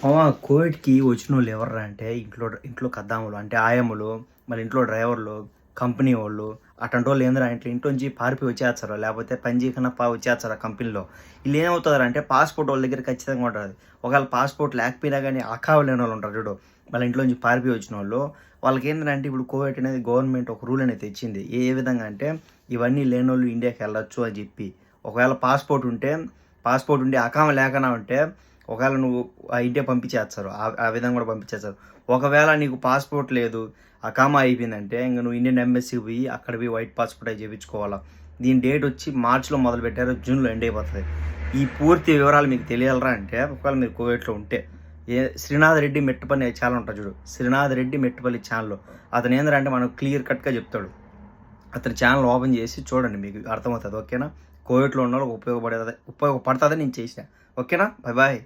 కోవిడ్‌కి వచ్చినోళ్ళు ఎవర్రా అంటే ఇంట్లో కద్దాములు అంటే ఆయమ్మలు, మళ్ళీ ఇంట్లో డ్రైవర్లు, కంపెనీ వోళ్ళు అట్లాంటోళ్ళు ఏందిరా అంటే ఇంట్లోంచి పారిపోయి వచ్చేస్తారు. లేకపోతే పని చేయకుండా వచ్చేస్తారు ఆ కంపెనీలో. ఈళ్ళేమవుతారంటే పాస్‌పోర్ట్ వాళ్ళ దగ్గర ఖచ్చితంగా ఉంటది. ఒకవేళ పాస్‌పోర్ట్ లేకపోయినా గానీ అకావ లేనోళ్ళు ఉంటారు చూడు. వాళ్ళ ఇంట్లో నుంచి పారిపోయి వచ్చినోళ్ళు. వాళ్ళకేందంటే ఇప్పుడు కోవిడ్ అనేది గవర్నమెంట్ ఒక రూల్ అనేది తెచ్చింది. ఏ ఏ విధంగా అంటే ఇవన్నీ లేనోళ్ళు ఇండియాకి వెళ్ళొచ్చు అని చెప్పి. ఒకవేళ పాస్‌పోర్ట్ ఉండి అకామ లేకుండా ఉంటే ఒకవేళ నువ్వు ఆ ఇండియా పంపించేస్తారు. ఆ విధంగా కూడా పంపించేస్తారు. ఒకవేళ నీకు పాస్‌పోర్ట్ లేదు, అకామా అయిపోయిందంటే ఇంక నువ్వు ఇండియన్ ఎంబసీకి పోయి అక్కడ పోయి వైట్ పాస్‌పోర్ట్ అయి చేపించుకోవాలా. దీని డేట్ వచ్చి మార్చ్‌లో మొదలుపెట్టారు. జూన్‌లో ఎండ్ అయిపోతది. ఈ పూర్తి వివరాలు మీకు తెలియాలిరా అంటే ఒకవేళ మీరు కువైట్‌లో ఉంటే శ్రీనాథ్ రెడ్డి మెట్టుపల్లి ఛానల్ ఉంటది చూడు. శ్రీనాథ్ రెడ్డి మెట్టుపల్లి ఛానల్. అతను ఏందంటే మనకు క్లియర్ కట్‌గా చెప్తాడు. అతని ఛానల్ ఓపెన్ చేసి చూడండి మీకు అర్థమవుతది. ఓకేనా? కువైట్‌లో ఉన్నోళ్ళకి ఉపయోగపడతదని నేను చేసిన. ఓకేనా? Bye bye.